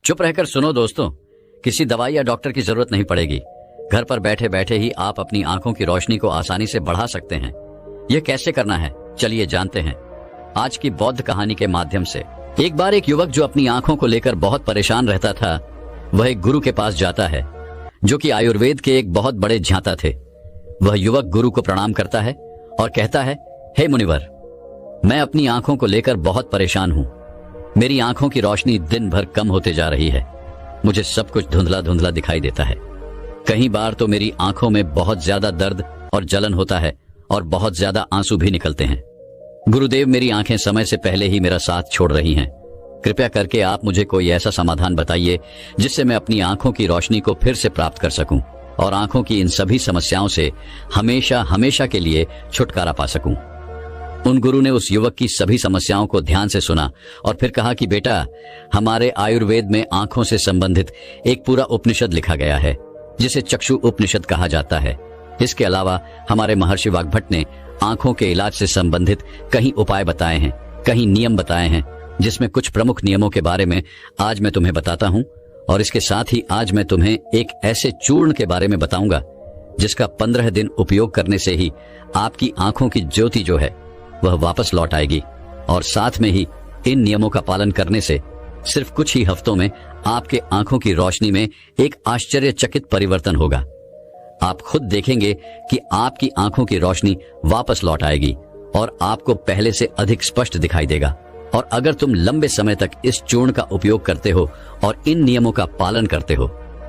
चुप रहकर सुनो दोस्तों, किसी दवाई या डॉक्टर की जरूरत नहीं पड़ेगी। घर पर बैठे बैठे ही आप अपनी आंखों की रोशनी को आसानी से बढ़ा सकते हैं। यह कैसे करना है, चलिए जानते हैं आज की बौद्ध कहानी के माध्यम से। एक बार एक युवक जो अपनी आंखों को लेकर बहुत परेशान रहता था, वह एक गुरु के पास जाता है जो कि आयुर्वेद के एक बहुत बड़े ज्ञाता थे। वह युवक गुरु को प्रणाम करता है और कहता है, हे मुनिवर, मैं अपनी आंखों को लेकर बहुत परेशान हूं। मेरी आंखों की रोशनी दिन भर कम होते जा रही है। मुझे सब कुछ धुंधला धुंधला दिखाई देता है। कई बार तो मेरी आंखों में बहुत ज्यादा दर्द और जलन होता है और बहुत ज्यादा आंसू भी निकलते हैं। गुरुदेव, मेरी आंखें समय से पहले ही मेरा साथ छोड़ रही हैं। कृपया करके आप मुझे कोई ऐसा समाधान बताइए जिससे मैं अपनी आंखों की रोशनी को फिर से प्राप्त कर सकूं और आंखों की इन सभी समस्याओं से हमेशा हमेशा के लिए छुटकारा पा सकूं। उन गुरु ने उस युवक की सभी समस्याओं को ध्यान से सुना और फिर कहा कि बेटा, हमारे आयुर्वेद में आंखों से संबंधित एक पूरा उपनिषद लिखा गया है जिसे चक्षु उपनिषद कहा जाता है। इसके अलावा हमारे महर्षि वाग्भट ने आंखों के इलाज से संबंधित कई उपाय बताए हैं, कई नियम बताए हैं, जिसमें कुछ प्रमुख नियमों के बारे में आज मैं तुम्हें बताता हूं। और इसके साथ ही आज मैं तुम्हें एक ऐसे चूर्ण के बारे में बताऊंगा जिसका 15 दिन उपयोग करने से ही आपकी आंखों की ज्योति जो है वह वापस लौट आएगी। और साथ में ही इन नियमों का पालन करने से सिर्फ कुछ ही हफ्तों में आपके आंखों की रोशनी में एक आश्चर्यचकित परिवर्तन होगा। आप खुद देखेंगे कि आपकी आंखों की रोशनी वापस लौट आएगी और आपको पहले से अधिक स्पष्ट दिखाई देगा। और अगर तुम लंबे समय तक इस चूर्ण का उपयोग करते हो और इन नियमों का पालन करते हो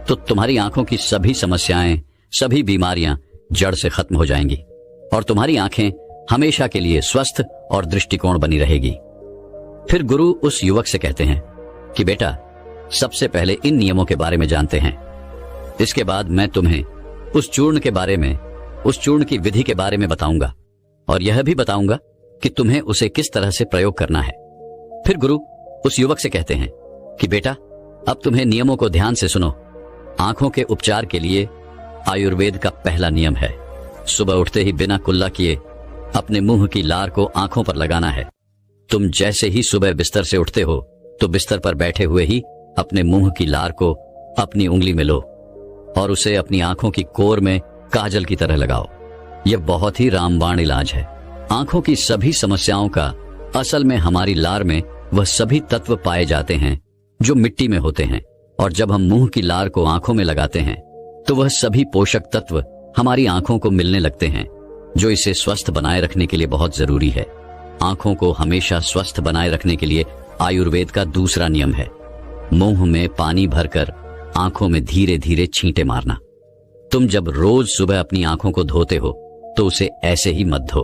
तो तुम्हारी आंखों की सभी समस्याएं, सभी बीमारियां जड़ से खत्म हो जाएंगी और तुम्हारी आंखें हमेशा के लिए स्वस्थ और दृष्टिकोण बनी रहेगी। फिर गुरु उस युवक से कहते हैं कि बेटा, सबसे पहले इन नियमों के बारे में जानते हैं। इसके बाद मैं तुम्हें उस चूर्ण के बारे में, उस चूर्ण की विधि के बारे में बताऊंगा और यह भी बताऊंगा कि तुम्हें उसे किस तरह से प्रयोग करना है। फिर गुरु उस युवक से कहते हैं कि बेटा, अब तुम्हें नियमों को ध्यान से सुनो। आंखों के उपचार के लिए आयुर्वेद का पहला नियम है, सुबह उठते ही बिना कुल्ला किए अपने मुंह की लार को आंखों पर लगाना है। तुम जैसे ही सुबह बिस्तर से उठते हो तो बिस्तर पर बैठे हुए ही अपने मुंह की लार को अपनी उंगली में लो और उसे अपनी आंखों की कोर में काजल की तरह लगाओ। यह बहुत ही रामबाण इलाज है। आंखों की सभी समस्याओं का असल में हमारी लार में वह सभी तत्व पाए जाते हैं जो मिट्टी में होते हैं, और जब हम मुंह की लार को आंखों में लगाते हैं तो वह सभी पोषक तत्व हमारी आंखों को मिलने लगते हैं जो इसे स्वस्थ बनाए रखने के लिए बहुत जरूरी है। आंखों को हमेशा स्वस्थ बनाए रखने के लिए आयुर्वेद का दूसरा नियम है, मुंह में पानी भरकर आंखों में धीरे धीरे छींटे मारना। तुम जब रोज सुबह अपनी आंखों को धोते हो तो उसे ऐसे ही मत धो,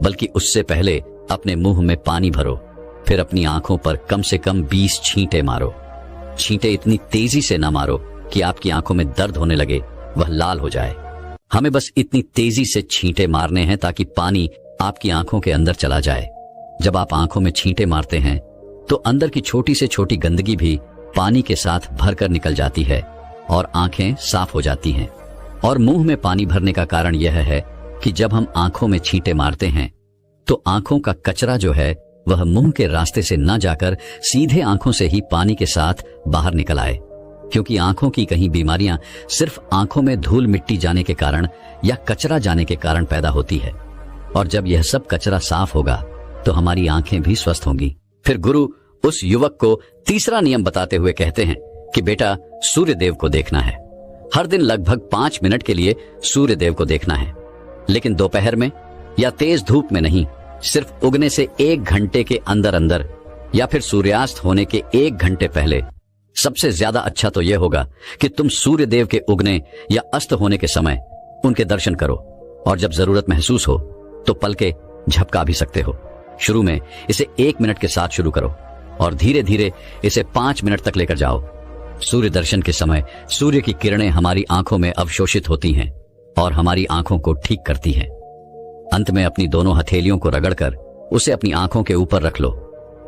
बल्कि उससे पहले अपने मुंह में पानी भरो, फिर अपनी आंखों पर कम से कम 20 छींटे मारो। छींटे इतनी तेजी से न मारो कि आपकी आंखों में दर्द होने लगे, वह लाल हो जाए। हमें बस इतनी तेजी से छींटे मारने हैं ताकि पानी आपकी आंखों के अंदर चला जाए। जब आप आंखों में छींटे मारते हैं तो अंदर की छोटी से छोटी गंदगी भी पानी के साथ भरकर निकल जाती है और आंखें साफ हो जाती हैं। और मुंह में पानी भरने का कारण यह है कि जब हम आंखों में छींटे मारते हैं तो आंखों का कचरा जो है वह मुंह के रास्ते से न जाकर सीधे आंखों से ही पानी के साथ बाहर निकल आए, क्योंकि आंखों की कहीं बीमारियां सिर्फ आंखों में धूल मिट्टी जाने के कारण या कचरा जाने के कारण पैदा होती है। और जब यह सब कचरा साफ होगा तो हमारी आंखें भी स्वस्थ होंगी। फिर गुरु उस युवक को तीसरा नियम बताते हुए कहते हैं कि बेटा, सूर्य देव को देखना है। हर दिन लगभग 5 मिनट के लिए सूर्य देव को देखना है, लेकिन दोपहर में या तेज धूप में नहीं, सिर्फ उगने से 1 घंटे के अंदर अंदर या फिर सूर्यास्त होने के 1 घंटे पहले। सबसे ज्यादा अच्छा तो यह होगा कि तुम सूर्य देव के उगने या अस्त होने के समय उनके दर्शन करो, और जब जरूरत महसूस हो तो पलके झपका भी सकते हो। शुरू में इसे 1 मिनट के साथ शुरू करो और धीरे धीरे इसे 5 मिनट तक लेकर जाओ। सूर्य दर्शन के समय सूर्य की किरणें हमारी आंखों में अवशोषित होती हैं और हमारी आंखों को ठीक करती हैं। अंत में अपनी दोनों हथेलियों को रगड़कर उसे अपनी आंखों के ऊपर रख लो,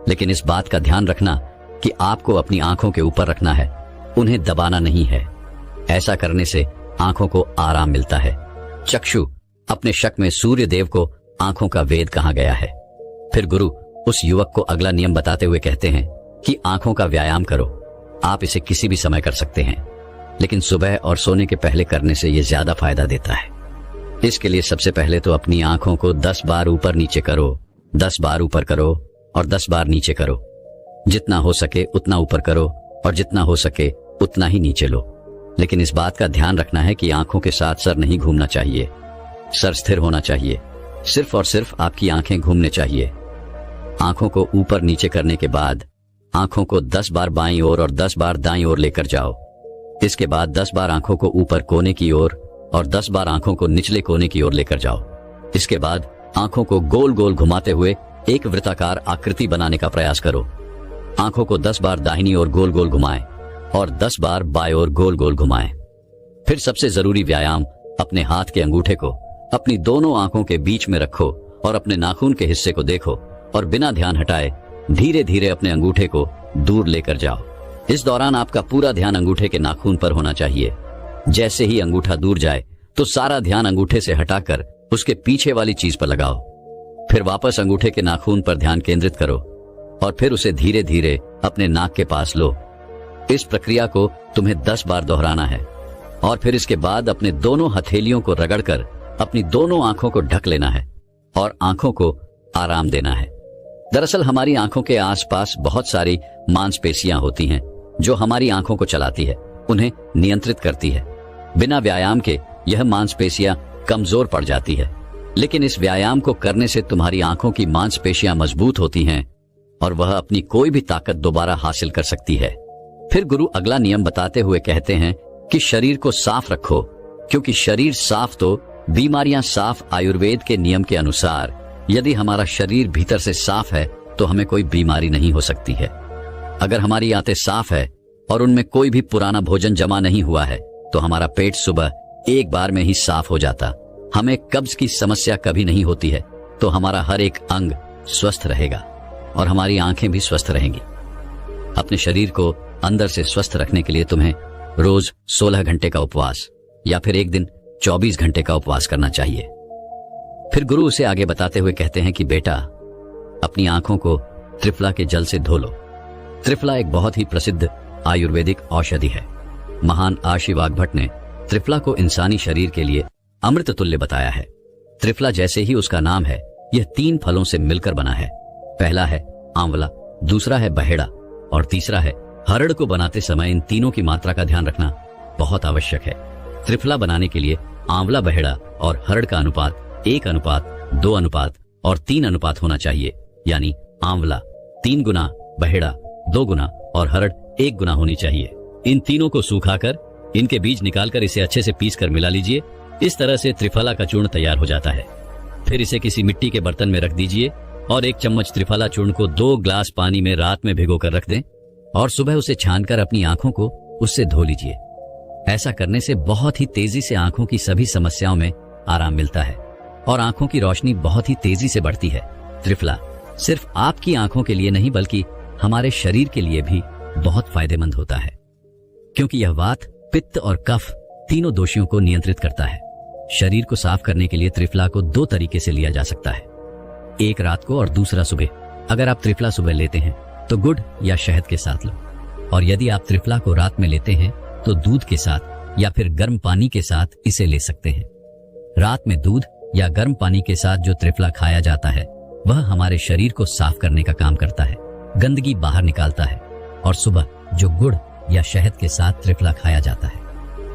लेकिन इस बात का ध्यान रखना कि आपको अपनी आंखों के ऊपर रखना है, उन्हें दबाना नहीं है। ऐसा करने से आंखों को आराम मिलता है। चक्षु अपने शक में सूर्य देव को आंखों का वेद कहा गया है। फिर गुरु उस युवक को अगला नियम बताते हुए कहते हैं कि आंखों का व्यायाम करो। आप इसे किसी भी समय कर सकते हैं, लेकिन सुबह और सोने के पहले करने से यह ज्यादा फायदा देता है। इसके लिए सबसे पहले तो अपनी आंखों को 10 बार ऊपर नीचे करो, 10 बार ऊपर करो और 10 बार नीचे करो। जितना हो सके उतना ऊपर करो और जितना हो सके उतना ही नीचे लो। लेकिन इस बात का ध्यान रखना है कि आंखों के साथ सर नहीं घूमना चाहिए, सर स्थिर होना चाहिए। सिर्फ और सिर्फ आपकी आंखें घूमने चाहिए। आंखों को ऊपर नीचे करने के बाद आंखों को 10 बार बाईं ओर और 10 बार दाईं ओर लेकर जाओ। इसके बाद 10 बार आंखों को ऊपर कोने की ओर और 10 बार आंखों को निचले कोने की ओर लेकर जाओ। इसके बाद आंखों को गोल गोल घुमाते हुए एक वृत्ताकार आकृति बनाने का प्रयास करो। आंखों को 10 बार दाहिनी ओर गोल गोल घुमाएं और 10 बार बाएं ओर गोल गोल घुमाएं। फिर सबसे जरूरी व्यायाम, अपने हाथ के अंगूठे को अपनी दोनों आंखों के बीच में रखो और अपने नाखून के हिस्से को देखो और बिना ध्यान हटाए धीरे धीरे अपने अंगूठे को दूर लेकर जाओ। इस दौरान आपका पूरा ध्यान अंगूठे के नाखून पर होना चाहिए। जैसे ही अंगूठा दूर जाए तो सारा ध्यान अंगूठे से हटाकर उसके पीछे वाली चीज पर लगाओ। फिर वापस अंगूठे के नाखून पर ध्यान केंद्रित करो और फिर उसे धीरे धीरे अपने नाक के पास लो। इस प्रक्रिया को तुम्हें 10 बार दोहराना है और फिर इसके बाद अपने दोनों हथेलियों को रगड़कर अपनी दोनों आंखों को ढक लेना है और आंखों को आराम देना है। दरअसल हमारी आंखों के आसपास बहुत सारी मांसपेशियां होती हैं जो हमारी आंखों को चलाती है, उन्हें नियंत्रित करती है। बिना व्यायाम के यह मांसपेशियां कमजोर पड़ जाती है, लेकिन इस व्यायाम को करने से तुम्हारी आंखों की मांसपेशियां मजबूत होती हैं और वह अपनी कोई भी ताकत दोबारा हासिल कर सकती है। फिर गुरु अगला नियम बताते हुए कहते हैं कि शरीर को साफ रखो, क्योंकि शरीर साफ तो बीमारियां साफ। आयुर्वेद के नियम के अनुसार यदि हमारा शरीर भीतर से साफ है तो हमें कोई बीमारी नहीं हो सकती है। अगर हमारी आंतें साफ है और उनमें कोई भी पुराना भोजन जमा नहीं हुआ है तो हमारा पेट सुबह एक बार में ही साफ हो जाता। हमें कब्ज की समस्या कभी नहीं होती है, तो हमारा हर एक अंग स्वस्थ रहेगा और हमारी आंखें भी स्वस्थ रहेंगी। अपने शरीर को अंदर से स्वस्थ रखने के लिए तुम्हें रोज 16 घंटे का उपवास या फिर एक दिन 24 घंटे का उपवास करना चाहिए। फिर गुरु उसे आगे बताते हुए कहते हैं कि बेटा, अपनी आंखों को त्रिफला के जल से धो लो। त्रिफला एक बहुत ही प्रसिद्ध आयुर्वेदिक औषधि है। महान आशी वाग्भट ने त्रिफला को इंसानी शरीर के लिए अमृत तुल्य बताया है। त्रिफला जैसे ही उसका नाम है, यह 3 फलों से मिलकर बना है। पहला है आंवला, दूसरा है बहेड़ा और तीसरा है हरड़। को बनाते समय इन तीनों की मात्रा का ध्यान रखना बहुत आवश्यक है। त्रिफला बनाने के लिए आंवला, बहेड़ा और हरड़ का अनुपात 1:2 और 3 होना चाहिए, यानी आंवला 3 गुना, बहेड़ा 2 गुना और हरड़ 1 गुना होनी चाहिए। इन तीनों को सूखाकर इनके बीज निकालकर इसे अच्छे से पीसकर मिला लीजिए। इस तरह से त्रिफला का चूर्ण तैयार हो जाता है। फिर इसे किसी मिट्टी के बर्तन में रख दीजिए और 1 चम्मच त्रिफला चूर्ण को 2 ग्लास पानी में रात में भिगोकर रख दें और सुबह उसे छानकर अपनी आंखों को उससे धो लीजिए। ऐसा करने से बहुत ही तेजी से आंखों की सभी समस्याओं में आराम मिलता है और आंखों की रोशनी बहुत ही तेजी से बढ़ती है। त्रिफला सिर्फ आपकी आंखों के लिए नहीं बल्कि हमारे शरीर के लिए भी बहुत फायदेमंद होता है, क्योंकि यह वात, पित्त और कफ तीनों दोषियों को नियंत्रित करता है। शरीर को साफ करने के लिए त्रिफला को 2 तरीके से लिया जा सकता है, एक रात को और दूसरा सुबह। अगर आप त्रिफला सुबह लेते हैं तो गुड़ या शहद के साथ लो, और यदि आप त्रिफला को रात में लेते हैं तो दूध के साथ या फिर गर्म पानी के साथ इसे ले सकते हैं। रात में दूध या गर्म पानी के साथ जो त्रिफला खाया जाता है वह हमारे शरीर को साफ करने का काम करता है, गंदगी बाहर निकालता है। और सुबह जो गुड़ या शहद के साथ त्रिफला खाया जाता है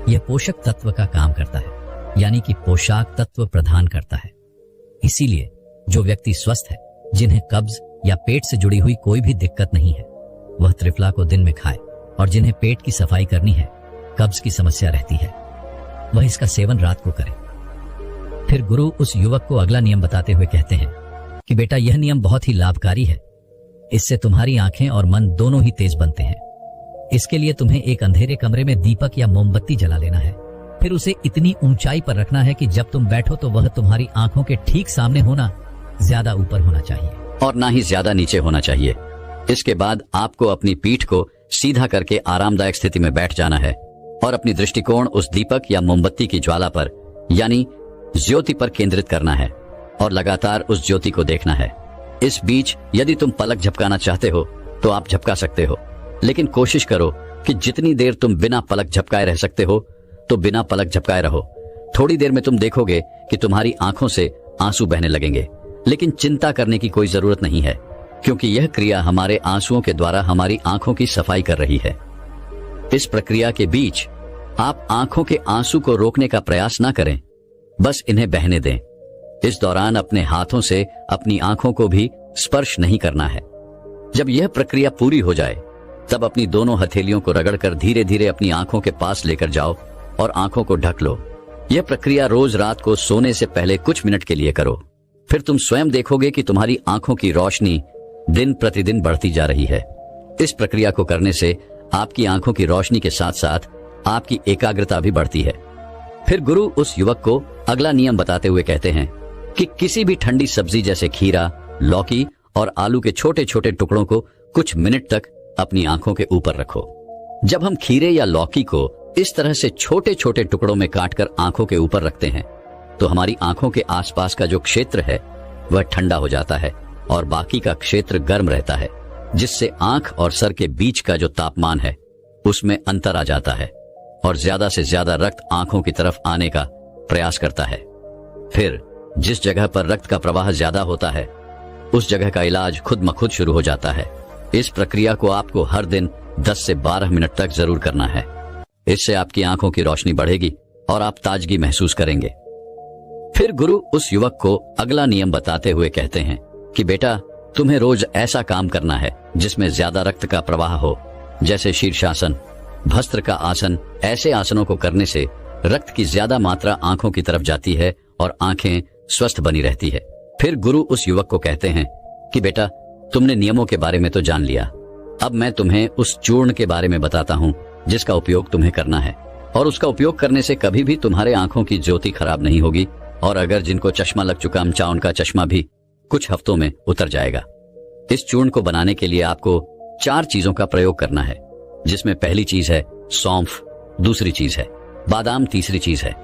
यह पोषक तत्व का काम करता है, यानी कि पोषक तत्व प्रदान करता है। इसीलिए जो व्यक्ति स्वस्थ है, जिन्हें कब्ज या पेट से जुड़ी हुई कोई भी दिक्कत नहीं है, वह त्रिफला को दिन में खाए, और जिन्हें पेट की सफाई करनी है, कब्ज की समस्या रहती है, वह इसका सेवन रात को करे। फिर गुरु उस युवक को अगला नियम बताते हुए कहते हैं कि बेटा, यह नियम बहुत ही लाभकारी है। इससे तुम्हारी आंखें और मन दोनों ही तेज बनते हैं। इसके लिए तुम्हें एक अंधेरे कमरे में दीपक या मोमबत्ती जला लेना है। फिर उसे इतनी ऊंचाई पर रखना है कि जब तुम बैठो तो वह तुम्हारी आंखों के ठीक सामने होना, ज्यादा ऊपर होना चाहिए और ना ही ज्यादा नीचे होना चाहिए। इसके बाद आपको अपनी पीठ को सीधा करके आरामदायक स्थिति में बैठ जाना है और अपनी दृष्टिकोण उस दीपक या मोमबत्ती की ज्वाला पर, यानी ज्योति पर केंद्रित करना है और लगातार उस ज्योति को देखना है। इस बीच यदि तुम पलक झपकाना चाहते हो तो आप झपका सकते हो, लेकिन कोशिश करो कि जितनी देर तुम बिना पलक झपकाए रह सकते हो तो बिना पलक झपकाए रहो। थोड़ी देर में तुम देखोगे कि तुम्हारी आंखों से आंसू बहने लगेंगे, लेकिन चिंता करने की कोई जरूरत नहीं है, क्योंकि यह क्रिया हमारे आंसुओं के द्वारा हमारी आंखों की सफाई कर रही है। इस प्रक्रिया के बीच आप आंखों के आंसू को रोकने का प्रयास ना करें, बस इन्हें बहने दें। इस दौरान अपने हाथों से अपनी आंखों को भी स्पर्श नहीं करना है। जब यह प्रक्रिया पूरी हो जाए तब अपनी दोनों हथेलियों को रगड़कर धीरे धीरे अपनी आंखों के पास लेकर जाओ और आंखों को ढक लो। यह प्रक्रिया रोज रात को सोने से पहले कुछ मिनट के लिए करो। फिर तुम स्वयं देखोगे कि तुम्हारी आंखों की रोशनी दिन प्रतिदिन बढ़ती जा रही है। इस प्रक्रिया को करने से आपकी आंखों की रोशनी के साथ साथ आपकी एकाग्रता भी बढ़ती है। फिर गुरु उस युवक को अगला नियम बताते हुए कहते हैं कि किसी भी ठंडी सब्जी जैसे खीरा, लौकी और आलू के छोटे छोटे टुकड़ों को कुछ मिनट तक अपनी आंखों के ऊपर रखो। जब हम खीरे या लौकी को इस तरह से छोटे छोटे टुकड़ों में काटकर आंखों के ऊपर रखते हैं तो हमारी आंखों के आसपास का जो क्षेत्र है वह ठंडा हो जाता है और बाकी का क्षेत्र गर्म रहता है, जिससे आंख और सर के बीच का जो तापमान है उसमें अंतर आ जाता है और ज्यादा से ज्यादा रक्त आंखों की तरफ आने का प्रयास करता है। फिर जिस जगह पर रक्त का प्रवाह ज्यादा होता है उस जगह का इलाज खुद ब खुद शुरू हो जाता है। इस प्रक्रिया को आपको हर दिन 10 से 12 मिनट तक जरूर करना है। इससे आपकी आंखों की रोशनी बढ़ेगी और आप ताजगी महसूस करेंगे। फिर गुरु उस युवक को अगला नियम बताते हुए कहते हैं कि बेटा, तुम्हें रोज ऐसा काम करना है जिसमें ज्यादा रक्त का प्रवाह हो, जैसे शीर्षासन, भस्त्र का आसन। ऐसे आसनों को करने से रक्त की ज्यादा मात्रा आंखों की तरफ जाती है और आंखें स्वस्थ बनी रहती है। फिर गुरु उस युवक को कहते हैं कि बेटा, तुमने नियमों के बारे में तो जान लिया, अब मैं तुम्हें उस चूर्ण के बारे में बताता हूँ जिसका उपयोग तुम्हें करना है, और उसका उपयोग करने से कभी भी तुम्हारे आंखों की ज्योति खराब नहीं होगी, और अगर जिनको चश्मा लग चुका है उनका चश्मा भी कुछ हफ्तों में उतर जाएगा। इस चूर्ण को बनाने के लिए आपको 4 चीजों का प्रयोग करना है, जिसमें पहली चीज है सौंफ, दूसरी चीज है बादाम, तीसरी चीज है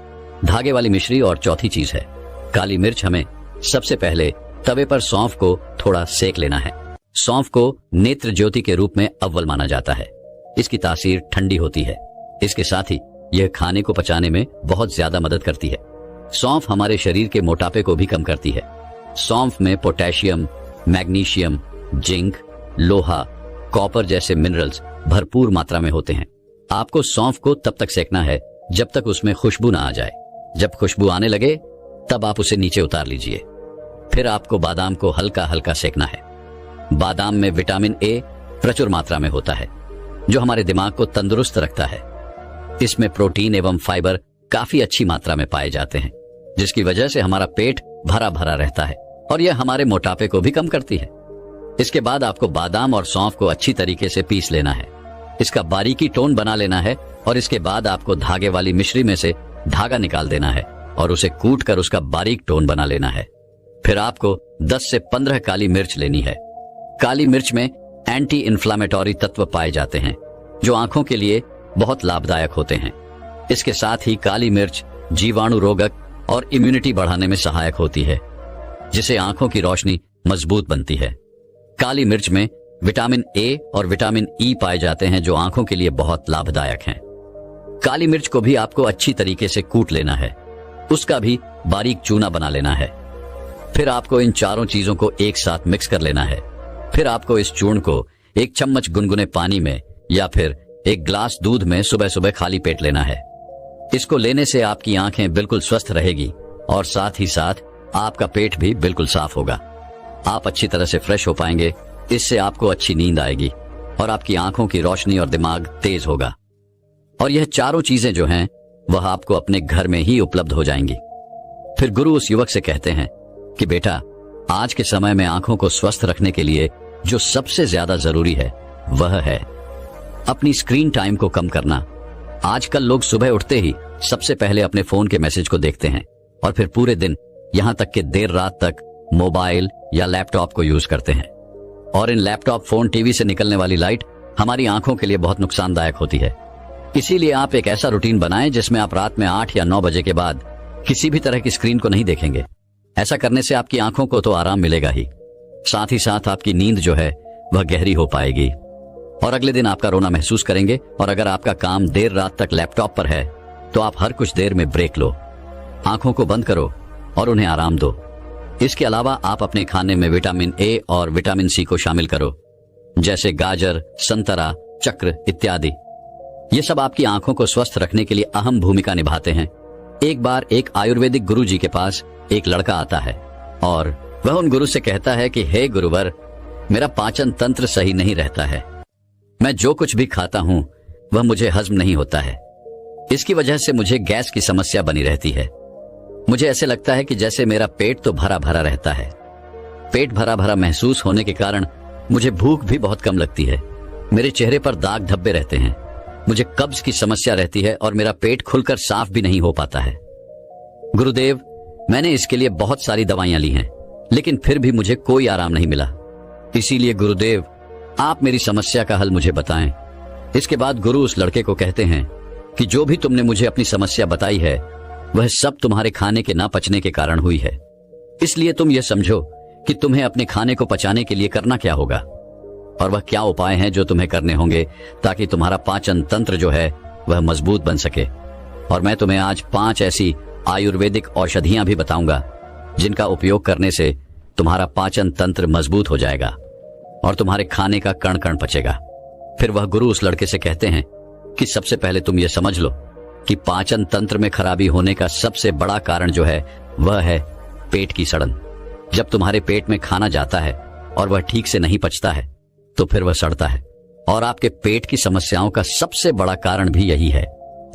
धागे वाली मिश्री और चौथी चीज है काली मिर्च। हमें सबसे पहले तवे पर सौंफ को थोड़ा सेक लेना है। सौंफ को नेत्र ज्योति के रूप में अव्वल माना जाता है। इसकी तासीर ठंडी होती है। इसके साथ ही यह खाने को पचाने में बहुत ज्यादा मदद करती है। सौंफ हमारे शरीर के मोटापे को भी कम करती है। सौंफ में पोटेशियम, मैग्नीशियम, जिंक, लोहा, कॉपर जैसे मिनरल्स भरपूर मात्रा में होते हैं। आपको सौंफ को तब तक सेकना है जब तक उसमें खुशबू ना आ जाए। जब खुशबू आने लगे तब आप उसे नीचे उतार लीजिए। फिर आपको बादाम को हल्का हल्का सेकना है। बादाम में विटामिन ए प्रचुर मात्रा में होता है, जो हमारे दिमाग को तंदुरुस्त रखता है। इसमें प्रोटीन एवं फाइबर काफी अच्छी मात्रा में पाए जाते हैं, जिसकी वजह से हमारा पेट भरा भरा रहता है और यह हमारे मोटापे को भी कम करती है। इसके बाद आपको बादाम और सौंफ को अच्छी तरीके से पीस लेना है। इसका बारीकी टोन बना लेना है और इसके बाद आपको धागे वाली मिश्री में से धागा निकाल देना है और उसे कूट कर उसका बारीक टोन बना लेना है। फिर आपको 10 से 15 काली मिर्च लेनी है। काली मिर्च में एंटी इन्फ्लामेटरी तत्व पाए जाते हैं, जो आंखों के लिए बहुत लाभदायक होते हैं। इसके साथ ही काली मिर्च जीवाणु रोधक और इम्यूनिटी बढ़ाने में सहायक होती है, जिससे आंखों की रोशनी मजबूत बनती है। काली मिर्च में विटामिन ए और विटामिन ई पाए जाते हैं, जो आंखों के लिए बहुत लाभदायक हैं। काली मिर्च को भी आपको अच्छी तरीके से कूट लेना है, उसका भी बारीक चूना बना लेना है। फिर आपको इन चारों चीजों को एक साथ मिक्स कर लेना है। फिर आपको इस चूर्ण को 1 चम्मच गुनगुने पानी में या फिर 1 ग्लास दूध में सुबह सुबह खाली पेट लेना है। इसको लेने से आपकी आंखें बिल्कुल स्वस्थ रहेगी और साथ ही साथ आपका पेट भी बिल्कुल साफ होगा। आप अच्छी तरह से फ्रेश हो पाएंगे। इससे आपको अच्छी नींद आएगी और आपकी आंखों की रोशनी और दिमाग तेज होगा। और यह चारों चीजें जो हैं वह आपको अपने घर में ही उपलब्ध हो जाएंगी। फिर गुरु उस युवक से कहते हैं कि बेटा, आज के समय में आंखों को स्वस्थ रखने के लिए जो सबसे ज्यादा जरूरी है वह है अपनी स्क्रीन टाइम को कम करना। आजकल लोग सुबह उठते ही सबसे पहले अपने फोन के मैसेज को देखते हैं और फिर पूरे दिन यहां तक कि देर रात तक मोबाइल या लैपटॉप को यूज करते हैं। और इन लैपटॉप, फोन, टीवी से निकलने वाली लाइट हमारी आंखों के लिए बहुत नुकसानदायक होती है। इसीलिए आप एक ऐसा रूटीन बनाएं जिसमें आप रात में 8 या 9 बजे के बाद किसी भी तरह की स्क्रीन को नहीं देखेंगे। ऐसा करने से आपकी आंखों को तो आराम मिलेगा ही, साथ ही साथ आपकी नींद जो है वह गहरी हो पाएगी। और अगले दिन आपका रोना महसूस करेंगे। और अगर आपका काम देर रात तक लैपटॉप पर है तो आप हर कुछ देर में ब्रेक लो, आंखों को बंद करो और उन्हें आराम दो। इसके अलावा आप अपने खाने में विटामिन ए और विटामिन सी को शामिल करो, जैसे गाजर, संतरा, चक्र इत्यादि। ये सब आपकी आंखों को स्वस्थ रखने के लिए अहम भूमिका निभाते हैं। एक बार एक आयुर्वेदिक गुरु जी के पास एक लड़का आता है और वह उन गुरु से कहता है कि हे गुरुवर, मेरा पाचन तंत्र सही नहीं रहता है। मैं जो कुछ भी खाता हूं वह मुझे हजम नहीं होता है। इसकी वजह से मुझे गैस की समस्या बनी रहती है। मुझे ऐसे लगता है कि जैसे मेरा पेट तो भरा भरा रहता है। पेट भरा भरा महसूस होने के कारण मुझे भूख भी बहुत कम लगती है। मेरे चेहरे पर दाग धब्बे रहते हैं। मुझे कब्ज की समस्या रहती है और मेरा पेट खुलकर साफ भी नहीं हो पाता है। गुरुदेव, मैंने इसके लिए बहुत सारी दवाइयां ली हैं, लेकिन फिर भी मुझे कोई आराम नहीं मिला। इसीलिए गुरुदेव, आप मेरी समस्या का हल मुझे बताएं। इसके बाद गुरु उस लड़के को कहते हैं कि जो भी तुमने मुझे अपनी समस्या बताई है वह सब तुम्हारे खाने के ना पचने के कारण हुई है। इसलिए तुम यह समझो कि तुम्हें अपने खाने को पचाने के लिए करना क्या होगा और वह क्या उपाय हैं जो तुम्हें करने होंगे ताकि तुम्हारा पाचन तंत्र जो है वह मजबूत बन सके। और मैं तुम्हें आज 5 ऐसी आयुर्वेदिक औषधियां भी बताऊंगा जिनका उपयोग करने से तुम्हारा पाचन तंत्र मजबूत हो जाएगा और तुम्हारे खाने का कण कण पचेगा। फिर वह गुरु उस लड़के से कहते हैं कि सबसे पहले तुम यह समझ लो कि पाचन तंत्र में खराबी होने का सबसे बड़ा कारण जो है वह है पेट की सड़न। जब तुम्हारे पेट में खाना जाता है और वह ठीक से नहीं पचता है तो फिर वह सड़ता है। और आपके पेट की समस्याओं का सबसे बड़ा कारण भी यही है।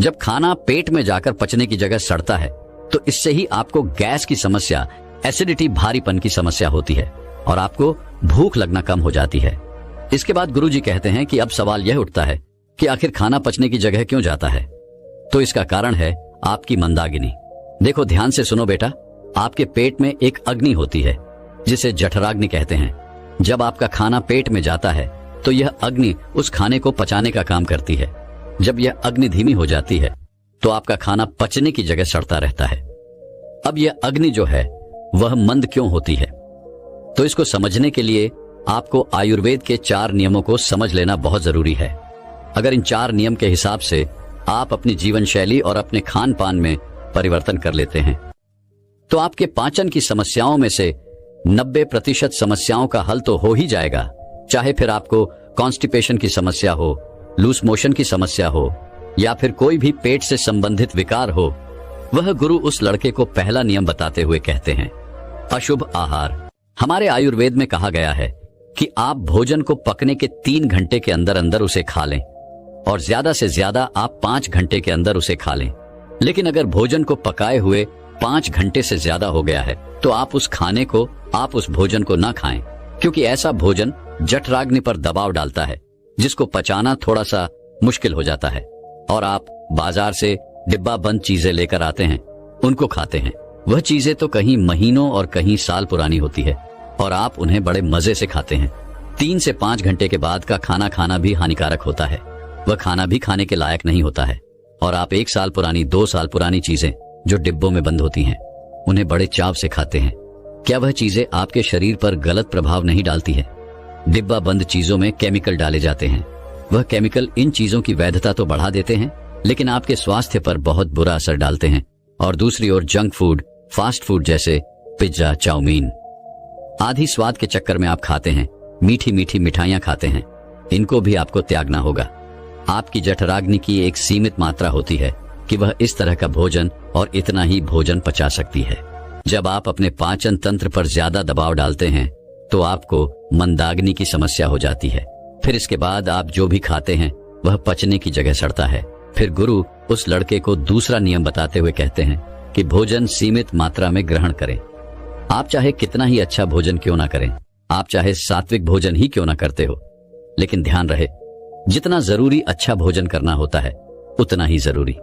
जब खाना पेट में जाकर पचने की जगह सड़ता है तो इससे ही आपको गैस की समस्या, एसिडिटी, भारीपन की समस्या होती है और आपको भूख लगना कम हो जाती है। इसके बाद गुरुजी कहते हैं कि अब सवाल यह उठता है कि आखिर खाना पचने की जगह क्यों जाता है। तो इसका कारण है आपकी मंदाग्नि। देखो, ध्यान से सुनो बेटा, आपके पेट में एक अग्नि होती है जिसे जठराग्नि कहते हैं। जब आपका खाना पेट में जाता है तो यह अग्नि उस खाने को पचाने का काम करती है। जब यह अग्नि धीमी हो जाती है तो आपका खाना पचने की जगह सड़ता रहता है। अब यह अग्नि जो है वह मंद क्यों होती है, तो इसको समझने के लिए आपको आयुर्वेद के 4 नियमों को समझ लेना बहुत जरूरी है। अगर इन 4 नियम के हिसाब से आप अपनी जीवन शैली और अपने खान पान में परिवर्तन कर लेते हैं तो आपके पाचन की समस्याओं में से 90% समस्याओं का हल तो हो ही जाएगा। चाहे फिर आपको कॉन्स्टिपेशन की समस्या हो, लूज मोशन की समस्या हो या फिर कोई भी पेट से संबंधित विकार हो। वह गुरु उस लड़के को पहला नियम बताते हुए कहते हैं, अशुभ आहार। हमारे आयुर्वेद में कहा गया है कि आप भोजन को पकने के 3 घंटे के अंदर अंदर उसे खा लें और ज्यादा से ज्यादा आप 5 घंटे के अंदर उसे खा लें। लेकिन अगर भोजन को पकाए हुए 5 घंटे से ज्यादा हो गया है तो आप उस खाने को, आप उस भोजन को ना खाएं, क्योंकि ऐसा भोजन जठराग्नि पर दबाव डालता है जिसको पचाना थोड़ा सा मुश्किल हो जाता है। और आप बाजार से डिब्बा बंद चीजें लेकर आते हैं, उनको खाते हैं। वह चीजें तो कहीं महीनों और कहीं साल पुरानी होती है और आप उन्हें बड़े मजे से खाते हैं। 3 से 5 घंटे के बाद का खाना खाना भी हानिकारक होता है। वह खाना भी खाने के लायक नहीं होता है और आप 1 साल पुरानी, 2 साल पुरानी चीजें जो डिब्बों में बंद होती हैं उन्हें बड़े चाव से खाते हैं। क्या वह चीजें आपके शरीर पर गलत प्रभाव नहीं डालती है? डिब्बा बंद चीजों में केमिकल डाले जाते हैं। वह केमिकल इन चीजों की वैधता तो बढ़ा देते हैं लेकिन आपके स्वास्थ्य पर बहुत बुरा असर डालते हैं। और दूसरी ओर जंक फूड, फास्ट फूड जैसे पिज्जा, चाउमीन आदि स्वाद के चक्कर में आप खाते हैं। मीठी मीठी मिठाइयां खाते हैं, इनको भी आपको त्यागना होगा। आपकी जठराग्नि की एक सीमित मात्रा होती है कि वह इस तरह का भोजन और इतना ही भोजन पचा सकती है। जब आप अपने पाचन तंत्र पर ज्यादा दबाव डालते हैं तो आपको मंदाग्नि की समस्या हो जाती है। फिर इसके बाद आप जो भी खाते हैं वह पचने की जगह सड़ता है। फिर गुरु उस लड़के को दूसरा नियम बताते हुए कहते हैं कि भोजन सीमित मात्रा में ग्रहण करें। आप चाहे कितना ही अच्छा भोजन क्यों ना करें, आप चाहे सात्विक भोजन ही क्यों ना करते हो, लेकिन ध्यान रहे, जितना जरूरी अच्छा भोजन करना होता है उतना ही जरूरी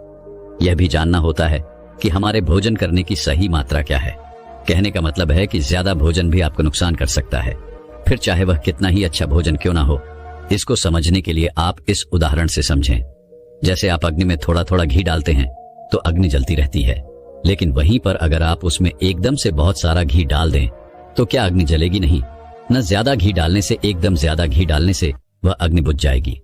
यह भी जानना होता है कि हमारे भोजन करने की सही मात्रा क्या है। कहने का मतलब है कि ज्यादा भोजन भी आपको नुकसान कर सकता है, फिर चाहे वह कितना ही अच्छा भोजन क्यों ना हो। इसको समझने के लिए आप इस उदाहरण से समझें। जैसे आप अग्नि में थोड़ा थोड़ा घी डालते हैं तो अग्नि जलती रहती है, लेकिन वहीं पर अगर आप उसमें एकदम से बहुत सारा घी डाल दें तो क्या अग्नि जलेगी नहीं? न ज्यादा घी डालने से, एकदम ज्यादा घी डालने से वह अग्नि बुझ जाएगी।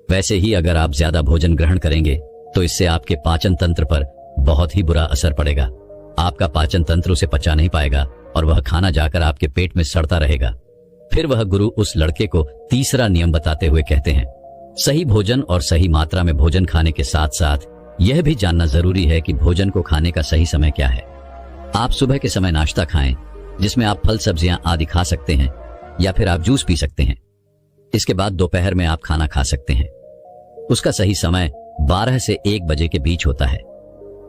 वैसे ही अगर आप ज्यादा भोजन ग्रहण करेंगे तो इससे आपके पाचन तंत्र पर बहुत ही बुरा असर पड़ेगा। आपका पाचन तंत्र उसे पचा नहीं पाएगा और वह खाना जाकर आपके पेट में सड़ता रहेगा। फिर वह गुरु उस लड़के को तीसरा नियम बताते हुए कहते हैं, सही भोजन और सही मात्रा में भोजन खाने के साथ साथ यह भी जानना जरूरी है कि भोजन को खाने का सही समय क्या है। आप सुबह के समय नाश्ता खाएं, जिसमें आप फल सब्जियां आदि खा सकते हैं, या फिर आप जूस पी सकते हैं। इसके बाद दोपहर में आप खाना खा सकते हैं। उसका सही समय 12 से 1 बजे के बीच होता है।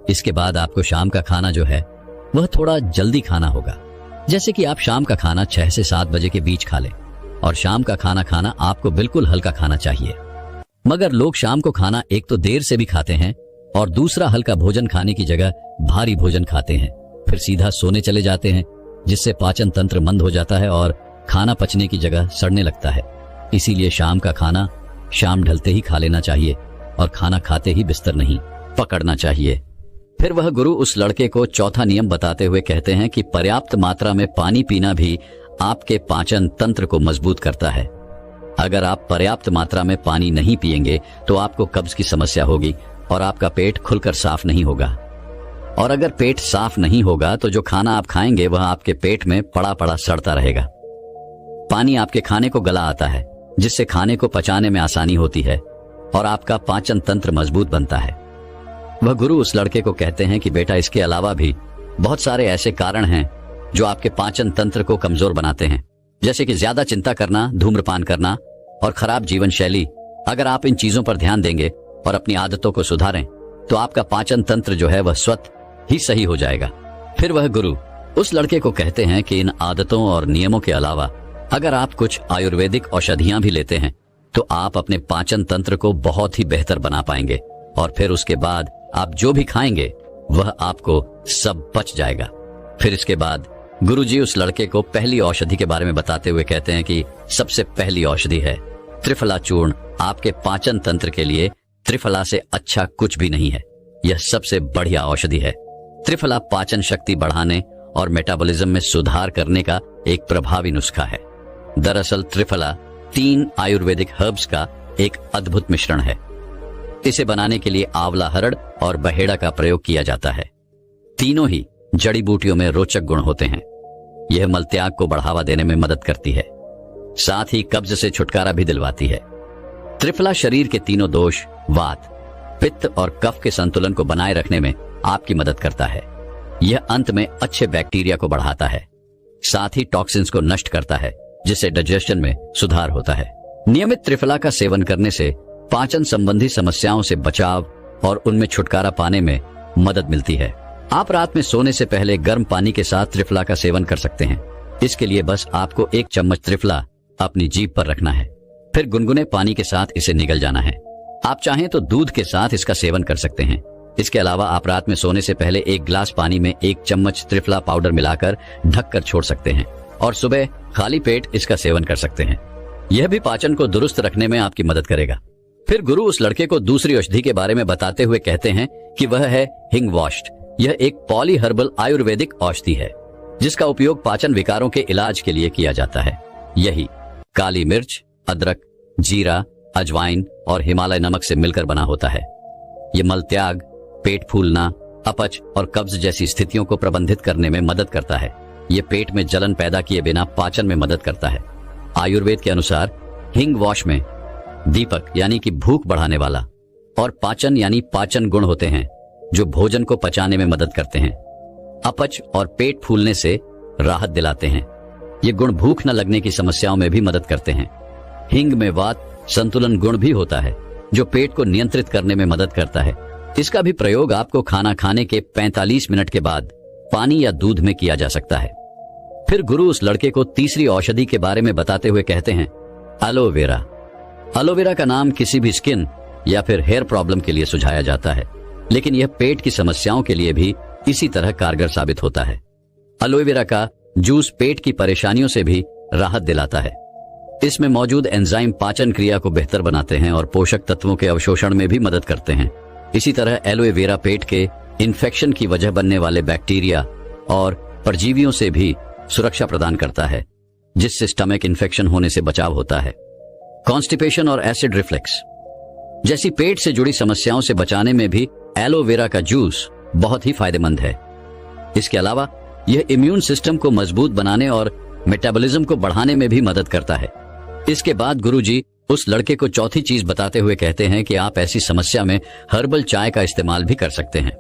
इसके बाद आपको शाम का खाना जो है वह थोड़ा जल्दी खाना होगा, जैसे कि आप शाम का खाना 6 से 7 बजे के बीच खा लें। और शाम का खाना आपको बिल्कुल हल्का खाना चाहिए। मगर लोग शाम को खाना एक तो देर से भी खाते हैं और दूसरा हल्का भोजन खाने की जगह भारी भोजन खाते हैं, फिर सीधा सोने चले जाते हैं, जिससे पाचन तंत्र मंद हो जाता है और खाना पचने की जगह सड़ने लगता है। इसीलिए शाम का खाना शाम ढलते ही खा लेना चाहिए और खाना खाते ही बिस्तर नहीं पकड़ना चाहिए। फिर वह गुरु उस लड़के को चौथा नियम बताते हुए कहते हैं कि पर्याप्त मात्रा में पानी पीना भी आपके पाचन तंत्र को मजबूत करता है। अगर आप पर्याप्त मात्रा में पानी नहीं पिएंगे तो आपको कब्ज की समस्या होगी और आपका पेट खुलकर साफ नहीं होगा। और अगर पेट साफ नहीं होगा तो जो खाना आप खाएंगे वह आपके पेट में पड़ा पड़ा सड़ता रहेगा। पानी आपके खाने को गला आता है, जिससे खाने को पचाने में आसानी होती है और आपका पाचन तंत्र मजबूत बनता है। वह गुरु उस लड़के को कहते हैं कि बेटा, इसके अलावा भी बहुत सारे ऐसे कारण हैं जो आपके पाचन तंत्र को कमजोर बनाते हैं, जैसे कि ज्यादा चिंता करना, धूम्रपान करना और खराब जीवन शैली। अगर आप इन चीजों पर ध्यान देंगे और अपनी आदतों को सुधारें तो आपका पाचन तंत्र जो है वह स्वतः ही सही हो जाएगा। फिर वह गुरु उस लड़के को कहते हैं कि इन आदतों और नियमों के अलावा अगर आप कुछ आयुर्वेदिक औषधियां भी लेते हैं तो आप अपने पाचन तंत्र को बहुत ही बेहतर बना पाएंगे और फिर उसके बाद आप जो भी खाएंगे वह आपको सब पच जाएगा। फिर इसके बाद गुरुजी उस लड़के को पहली औषधि के बारे में बताते हुए कहते हैं कि सबसे पहली औषधि है त्रिफला चूर्ण। आपके पाचन तंत्र के लिए त्रिफला से अच्छा कुछ भी नहीं है। यह सबसे बढ़िया औषधि है। त्रिफला पाचन शक्ति बढ़ाने और मेटाबॉलिज्म में सुधार करने का एक प्रभावी नुस्खा है। दरअसल त्रिफला 3 आयुर्वेदिक हर्ब्स का एक अद्भुत मिश्रण है। इसे बनाने के लिए आंवला, हरड़ और बहेड़ा का प्रयोग किया जाता है। तीनों ही जड़ी बूटियों में रोचक गुण होते हैं। यह मलत्याग को बढ़ावा देने में मदद करती है, साथ ही कब्ज से छुटकारा भी दिलवाती है। त्रिफला शरीर के तीनों दोष, वात, पित्त और कफ के संतुलन को बनाए रखने में आपकी मदद करता है। यह अंत में अच्छे बैक्टीरिया को बढ़ाता है, साथ ही टॉक्सिन्स को नष्ट करता है, जिससे डाइजेशन में सुधार होता है। नियमित त्रिफला का सेवन करने से पाचन संबंधी समस्याओं से बचाव और उनमें छुटकारा पाने में मदद मिलती है। आप रात में सोने से पहले गर्म पानी के साथ त्रिफला का सेवन कर सकते हैं। इसके लिए बस आपको 1 चम्मच त्रिफला अपनी जीभ पर रखना है, फिर गुनगुने पानी के साथ इसे निगल जाना है। आप चाहें तो दूध के साथ इसका सेवन कर सकते हैं। इसके अलावा आप रात में सोने से पहले 1 गिलास पानी में 1 चम्मच त्रिफला पाउडर मिलाकर ढककर छोड़ सकते हैं और सुबह खाली पेट इसका सेवन कर सकते हैं। यह भी पाचन को दुरुस्त रखने में आपकी मदद करेगा। फिर गुरु उस लड़के को दूसरी औषधि के बारे में बताते हुए कहते हैं कि वह है हिंग वॉश्ड। यह एक पॉली हर्बल आयुर्वेदिक औषधि है जिसका उपयोग पाचन विकारों के इलाज के लिए किया जाता है। यही काली मिर्च, अदरक, जीरा, अजवाइन और हिमालय नमक से मिलकर बना होता है। यह मलत्याग, पेट फूलना, अपच और कब्ज जैसी स्थितियों को प्रबंधित करने में मदद करता है। यह पेट में जलन पैदा किए बिना पाचन में मदद करता है। आयुर्वेद के अनुसार हिंग वॉश में दीपक यानी कि भूख बढ़ाने वाला और पाचन यानी पाचन गुण होते हैं जो भोजन को पचाने में मदद करते हैं। अपच और पेट फूलने से राहत दिलाते हैं। ये गुण भूख न लगने की समस्याओं में भी मदद करते हैं। हिंग में वात संतुलन गुण भी होता है जो पेट को नियंत्रित करने में मदद करता है। इसका भी प्रयोग आपको खाना खाने के 45 मिनट के बाद पानी या दूध में किया जा सकता है। फिर गुरु उस लड़के को तीसरी औषधि के बारे में बताते हुए कहते हैं एलोवेरा। एलोवेरा का नाम किसी भी स्किन या फिर हेयर प्रॉब्लम के लिए सुझाया जाता है, लेकिन यह पेट की समस्याओं के लिए भी इसी तरह कारगर साबित होता है। एलोवेरा का जूस पेट की परेशानियों से भी राहत दिलाता है। इसमें मौजूद एंजाइम पाचन क्रिया को बेहतर बनाते हैं और पोषक तत्वों के अवशोषण में भी मदद करते हैं। इसी तरह एलोवेरा पेट के इन्फेक्शन की वजह बनने वाले बैक्टीरिया और परजीवियों से भी सुरक्षा प्रदान करता है, जिससे स्टमक इन्फेक्शन होने से बचाव होता है। कॉन्स्टिपेशन और एसिड रिफ्लेक्स जैसी पेट से जुड़ी समस्याओं से बचाने में भी एलोवेरा का जूस बहुत ही फायदेमंद है। इसके अलावा यह इम्यून सिस्टम को मजबूत बनाने और मेटाबॉलिज्म को बढ़ाने में भी मदद करता है। इसके बाद गुरुजी उस लड़के को चौथी चीज बताते हुए कहते हैं कि आप ऐसी समस्या में हर्बल चाय का इस्तेमाल भी कर सकते हैं।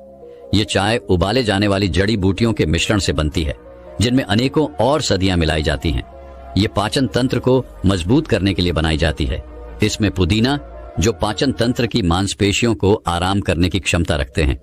ये चाय उबाले जाने वाली जड़ी बूटियों के मिश्रण से बनती है, जिनमें अनेकों और सदियां मिलाई जाती हैं। ये पाचन तंत्र को मजबूत करने के लिए बनाई जाती है। इसमें पुदीना, जो पाचन तंत्र की मांसपेशियों को आराम करने की क्षमता रखते हैं,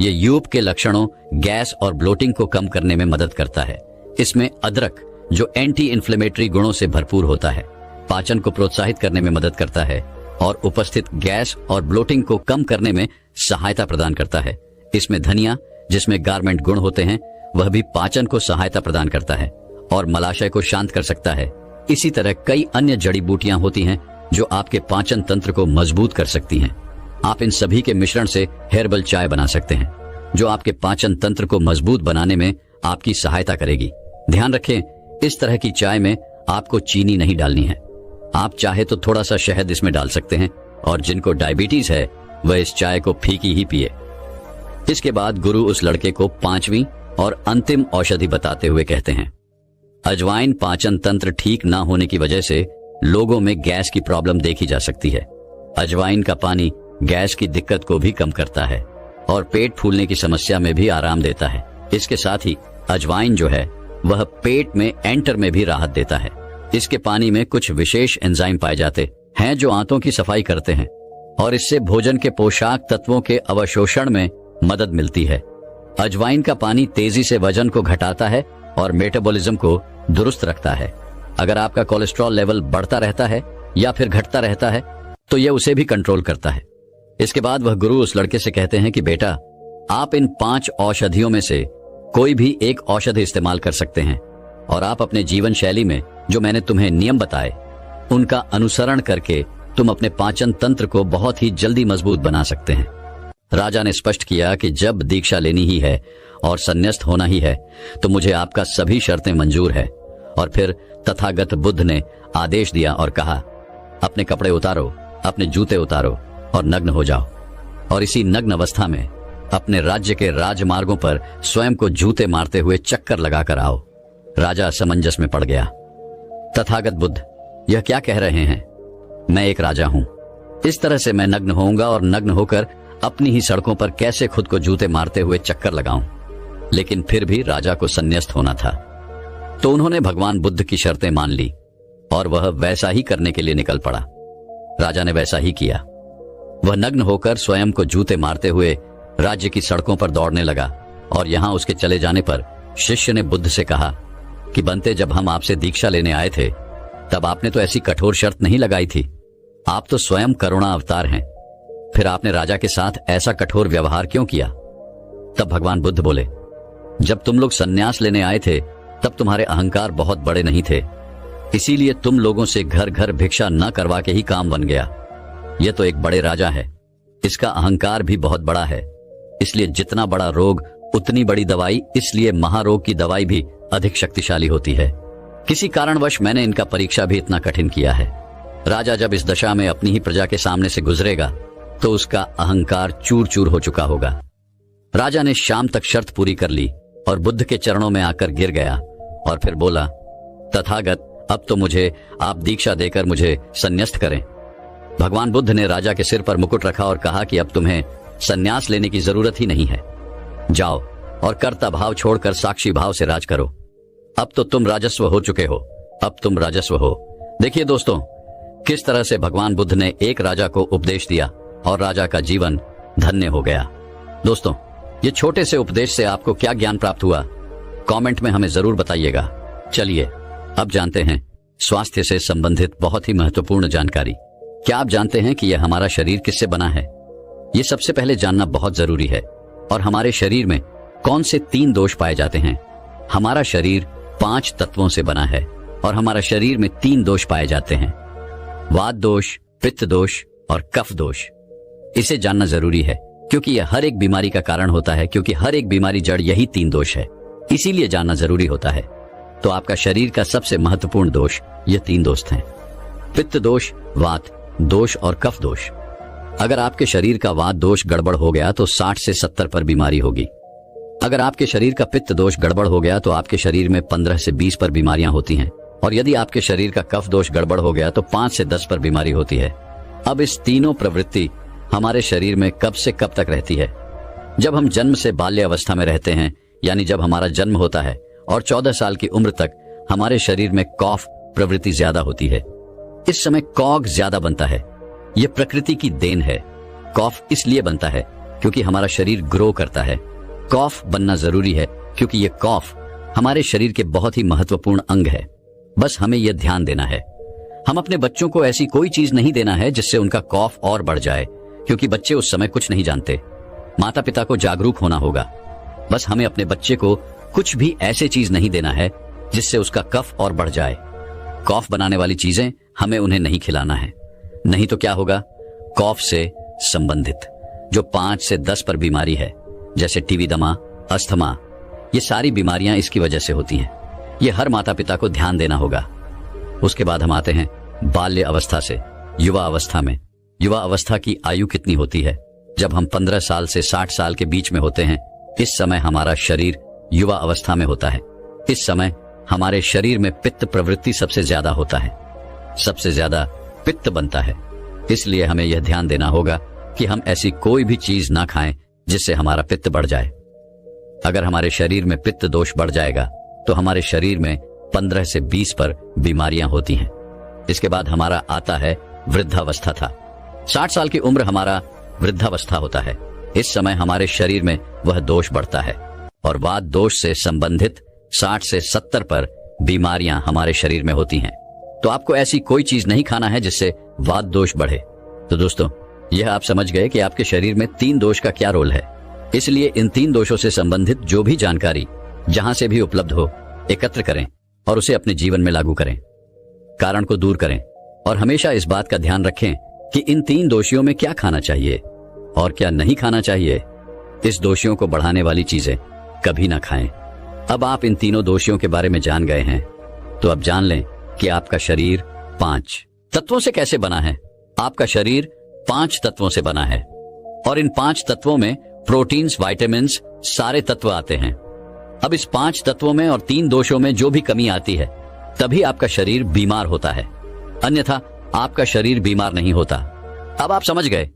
ये यूप के लक्षणों, गैस और ब्लोटिंग को कम करने में मदद करता है। इसमें अदरक, जो एंटी इन्फ्लेमेटरी गुणों से भरपूर होता है, पाचन को प्रोत्साहित करने में मदद करता है और उपस्थित गैस और ब्लोटिंग को कम करने में सहायता प्रदान करता है। इसमें धनिया, जिसमें गारमेंट गुण होते हैं, वह भी पाचन को सहायता प्रदान करता है और मलाशय को शांत कर सकता है। इसी तरह कई अन्य जड़ी बूटियां होती हैं जो आपके पाचन तंत्र को मजबूत कर सकती हैं। आप इन सभी के मिश्रण से हेर्बल चाय बना सकते हैं, जो आपके पाचन तंत्र को मजबूत बनाने में आपकी सहायता करेगी। ध्यान रखें, इस तरह की चाय में आपको चीनी नहीं डालनी है। आप चाहे तो थोड़ा सा शहद इसमें डाल सकते हैं और जिनको डायबिटीज है वह इस चाय को फीकी ही पिए। इसके बाद गुरु उस लड़के को पांचवी और अंतिम औषधि बताते हुए कहते हैं, अजवाइन पाचन तंत्र ठीक ना होने की वजह से लोगों में गैस की प्रॉब्लम देखी जा सकती है। अजवाइन का पानी गैस की दिक्कत को भी कम करता है और पेट फूलने की समस्या में भी आराम देता है। इसके साथ ही अजवाइन जो है वह पेट में एंटर में भी राहत देता है। इसके पानी में कुछ विशेष एंजाइम पाए जाते हैं जो आंतों की सफाई करते हैं और इससे भोजन के पोषक तत्वों के अवशोषण में मदद मिलती है। अजवाइन का पानी तेजी से वजन को घटाता है और मेटाबॉलिज्म को दुरुस्त रखता है। अगर आपका कोलेस्ट्रॉल लेवल बढ़ता रहता है या फिर घटता रहता है तो यह उसे भी कंट्रोल करता है। इसके बाद वह गुरु उस लड़के से कहते हैं कि बेटा, आप इन 5 औषधियों में से कोई भी एक औषधि इस्तेमाल कर सकते हैं और आप अपने जीवन शैली में जो मैंने तुम्हें नियम बताए उनका अनुसरण करके तुम अपने पाचन तंत्र को बहुत ही जल्दी मजबूत बना सकते हैं। राजा ने स्पष्ट किया कि जब दीक्षा लेनी ही है और संन्यास्त होना ही है तो मुझे आपका सभी शर्तें मंजूर है। और फिर तथागत बुद्ध ने आदेश दिया और कहा, अपने कपड़े उतारो, अपने जूते उतारो और नग्न हो जाओ और इसी नग्न अवस्था में अपने राज्य के राजमार्गों पर स्वयं को जूते मारते हुए चक्कर लगाकर आओ। राजा असमंजस में पड़ गया। तथागत बुद्ध यह क्या कह रहे हैं? मैं एक राजा हूं, इस तरह से मैं नग्न होऊंगा और नग्न होकर अपनी ही सड़कों पर कैसे खुद को जूते मारते हुए चक्कर लगाऊं? लेकिन फिर भी राजा को संन्यास्त होना था, तो उन्होंने भगवान बुद्ध की शर्तें मान ली और वह वैसा ही करने के लिए निकल पड़ा। राजा ने वैसा ही किया। वह नग्न होकर स्वयं को जूते मारते हुए राज्य की सड़कों पर दौड़ने लगा और यहां उसके चले जाने पर शिष्य ने बुद्ध से कहा कि बनते, जब हम आपसे दीक्षा लेने आए थे तब आपने तो ऐसी कठोर शर्त नहीं लगाई थी। आप तो स्वयं करुणा अवतार हैं, फिर आपने राजा के साथ ऐसा कठोर व्यवहार क्यों किया? तब भगवान बुद्ध बोले, जब तुम लोग संन्यास लेने आए थे तब तुम्हारे अहंकार बहुत बड़े नहीं थे, इसीलिए तुम लोगों से घर घर भिक्षा न करवा के ही काम बन गया। यह तो एक बड़े राजा है, इसका अहंकार भी बहुत बड़ा है, इसलिए जितना बड़ा रोग उतनी बड़ी दवाई, इसलिए महारोग की दवाई भी अधिक शक्तिशाली होती है। किसी कारणवश मैंने इनका परीक्षा भी इतना कठिन किया है। राजा जब इस दशा में अपनी ही प्रजा के सामने से गुजरेगा तो उसका अहंकार चूर चूर हो चुका होगा। राजा ने शाम तक शर्त पूरी कर ली और बुद्ध के चरणों में आकर गिर गया और फिर बोला, तथागत, अब तो मुझे आप दीक्षा देकर मुझे संन्यास्त करें। भगवान बुद्ध ने राजा के सिर पर मुकुट रखा और कहा कि अब तुम्हें संन्यास लेने की जरूरत ही नहीं है। जाओ और कर्ता भाव छोड़कर साक्षी भाव से राज करो। अब तो तुम राजस्व हो चुके हो, अब तुम राजस्व हो। देखिए दोस्तों, किस तरह से भगवान बुद्ध ने एक राजा को उपदेश दिया और राजा का जीवन धन्य हो गया। दोस्तों, ये छोटे से उपदेश से आपको क्या ज्ञान प्राप्त हुआ? कमेंट में हमें जरूर बताइएगा। चलिए अब जानते हैं स्वास्थ्य से संबंधित बहुत ही महत्वपूर्ण जानकारी। क्या आप जानते हैं कि यह हमारा शरीर किससे बना है? ये सबसे पहले जानना बहुत जरूरी है। और हमारे शरीर में कौन से 3 दोष पाए जाते हैं? हमारा शरीर 5 तत्वों से बना है और हमारा शरीर में 3 दोष पाए जाते हैं, वात दोष, पित्त दोष और कफ दोष। इसे जानना जरूरी है क्योंकि यह हर एक बीमारी का कारण होता है, क्योंकि हर एक बीमारी जड़ यही 3 दोष है, इसीलिए जानना जरूरी होता है। तो आपका शरीर का सबसे महत्वपूर्ण दोष ये 3 दोष हैं। पित्त दोष, वात दोष और कफ दोष। अगर आपके शरीर का वात दोष गड़बड़ हो गया तो 60 से 70 पर बीमारी होगी। अगर आपके शरीर का पित्त दोष गड़बड़ हो गया तो आपके शरीर में 15 से 20 पर बीमारियां होती हैं, और यदि आपके शरीर का कफ दोष गड़बड़ हो गया तो 5 से 10 पर बीमारी होती है। अब इस तीनों प्रवृत्ति हमारे शरीर में कब से कब तक रहती है? जब हम जन्म से बाल्य अवस्था में रहते हैं, यानी जब हमारा जन्म होता है और 14 साल की उम्र तक हमारे शरीर में कॉफ प्रवृत्ति ज्यादा होती है। इस समय कॉग ज्यादा बनता है। यह प्रकृति की देन है। कॉफ इसलिए बनता है क्योंकि हमारा शरीर ग्रो करता है। कॉफ बनना जरूरी है क्योंकि यह कॉफ हमारे शरीर के बहुत ही महत्वपूर्ण अंग है। बस हमें यह ध्यान देना है। हम अपने बच्चों को ऐसी कोई चीज नहीं देना है जिससे उनका कॉफ और बढ़ जाए, क्योंकि बच्चे उस समय कुछ नहीं जानते। माता पिता को जागरूक होना होगा। बस हमें अपने बच्चे को कुछ भी ऐसे चीज नहीं देना है जिससे उसका कफ और बढ़ जाए। कॉफ बनाने वाली चीजें हमें उन्हें नहीं खिलाना है, नहीं तो क्या होगा? कॉफ से संबंधित जो 5 से 10 पर बीमारी है, जैसे टीबी दमा, अस्थमा, ये सारी बीमारियां इसकी वजह से होती हैं। ये हर माता पिता को ध्यान देना होगा। उसके बाद हम आते हैं बाल्य अवस्था से युवा अवस्था में। युवा अवस्था की आयु कितनी होती है? जब हम 15 साल से 60 साल के बीच में होते हैं, इस समय हमारा शरीर युवा अवस्था में होता है। इस समय हमारे शरीर में पित्त प्रवृत्ति सबसे ज्यादा होता है, सबसे ज्यादा पित्त बनता है। इसलिए हमें यह ध्यान देना होगा कि हम ऐसी कोई भी चीज ना खाएं जिससे हमारा पित्त बढ़ जाए। अगर हमारे शरीर में पित्त दोष बढ़ जाएगा तो हमारे शरीर में 15 से 20 पर बीमारियां होती हैं। इसके बाद हमारा आता है वृद्धावस्था था। 60 साल की उम्र हमारा वृद्धावस्था होता है। इस समय हमारे शरीर में वह दोष बढ़ता है और वात दोष से संबंधित 60 से 70 पर बीमारियां हमारे शरीर में होती हैं। तो आपको ऐसी कोई चीज नहीं खाना है जिससे वात दोष बढ़े। तो दोस्तों, यह आप समझ गए कि आपके शरीर में 3 दोष का क्या रोल है। इसलिए इन 3 दोषों से संबंधित जो भी जानकारी जहां से भी उपलब्ध हो, एकत्र करें और उसे अपने जीवन में लागू करें, कारण को दूर करें, और हमेशा इस बात का ध्यान रखें कि इन 3 दोषियों में क्या खाना चाहिए और क्या नहीं खाना चाहिए। इस दोषियों को बढ़ाने वाली चीजें कभी ना खाएं। अब आप इन तीनों दोषियों के बारे में जान गए हैं, तो अब जान लें कि आपका शरीर 5 तत्वों से कैसे बना है। आपका शरीर 5 तत्वों से बना है और इन 5 तत्वों में प्रोटीन्स, विटामिन्स, सारे तत्व आते हैं। अब इस 5 तत्वों में और 3 दोषों में जो भी कमी आती है, तभी आपका शरीर बीमार होता है, अन्यथा आपका शरीर बीमार नहीं होता। अब आप समझ गए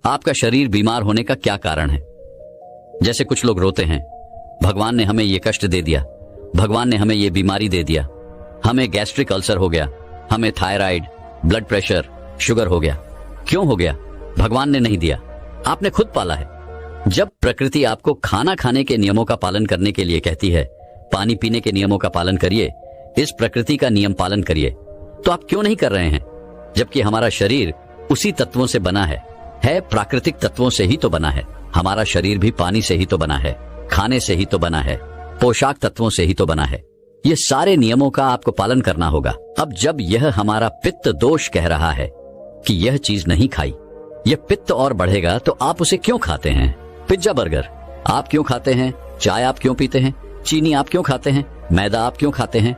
आपका शरीर बीमार होने का क्या कारण है। जैसे कुछ लोग रोते हैं, भगवान ने हमें ये कष्ट दे दिया, भगवान ने हमें ये बीमारी दे दिया, हमें गैस्ट्रिक अल्सर हो गया, हमें थायराइड, ब्लड प्रेशर, शुगर हो गया। क्यों हो गया? भगवान ने नहीं दिया, आपने खुद पाला है। जब प्रकृति आपको खाना खाने के नियमों का पालन करने के लिए कहती है, पानी पीने के नियमों का पालन करिए, इस प्रकृति का नियम पालन करिए, तो आप क्यों नहीं कर रहे हैं? जबकि हमारा शरीर उसी तत्वों से बना है प्राकृतिक तत्वों से ही तो बना है। हमारा शरीर भी पानी से ही तो बना है, खाने से ही तो बना है, पोशाक तत्वों से ही तो बना है। ये सारे नियमों का आपको पालन करना होगा। अब जब यह हमारा पित्त दोष कह रहा है कि यह चीज नहीं खाई, यह पित्त और बढ़ेगा, तो आप उसे क्यों खाते हैं? पिज्जा बर्गर आप क्यों खाते हैं? चाय आप क्यों पीते हैं? चीनी आप क्यों खाते हैं? मैदा आप क्यों खाते हैं?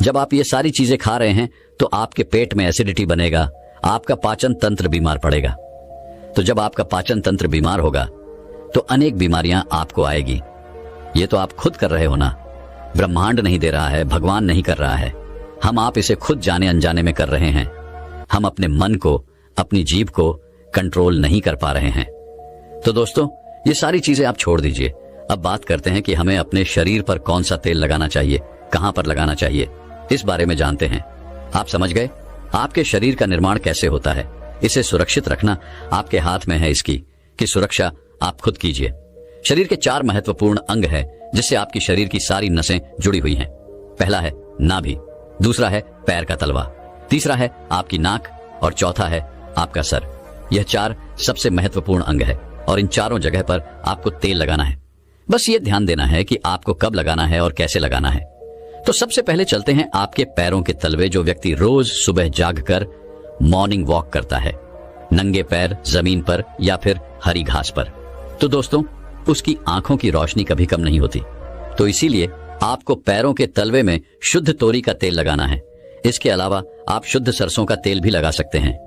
जब आप ये सारी चीजें खा रहे हैं तो आपके पेट में एसिडिटी बनेगा, आपका पाचन तंत्र बीमार पड़ेगा। तो जब आपका पाचन तंत्र बीमार होगा तो अनेक बीमारियां आपको आएगी। ये तो आप खुद कर रहे हो ना, ब्रह्मांड नहीं दे रहा है, भगवान नहीं कर रहा है, आप इसे खुद जाने अनजाने में कर रहे हैं। हम अपने मन को, अपनी जीभ को कंट्रोल नहीं कर पा रहे हैं। तो दोस्तों, ये सारी चीजें आप छोड़ दीजिए। अब बात करते हैं कि हमें अपने शरीर पर कौन सा तेल लगाना चाहिए, कहां पर लगाना चाहिए, इस बारे में जानते हैं। आप समझ गए आपके शरीर का निर्माण कैसे होता है। इसे सुरक्षित रखना आपके हाथ में है। इसकी कि सुरक्षा आप खुद कीजिए। शरीर के 4 महत्वपूर्ण अंग हैं जिससे आपकी शरीर की सारी नसें जुड़ी हुई हैं। पहला है नाभि, दूसरा है पैर का तलवा, तीसरा है आपकी नाक और चौथा है आपका सर। यह 4 सबसे महत्वपूर्ण अंग है और इन चारों जगह पर आपको तेल लगाना है। बस ये ध्यान देना है कि आपको कब लगाना है और कैसे लगाना है। तो सबसे पहले चलते हैं आपके पैरों के तलवे। जो व्यक्ति रोज सुबह जागकर मॉर्निंग वॉक करता है, नंगे पैर जमीन पर या फिर हरी घास पर, तो दोस्तों उसकी आंखों की रोशनी कभी कम नहीं होती। तो इसीलिए आपको पैरों के तलवे में शुद्ध तोरी का तेल लगाना है। इसके अलावा आप शुद्ध सरसों का तेल भी लगा सकते हैं।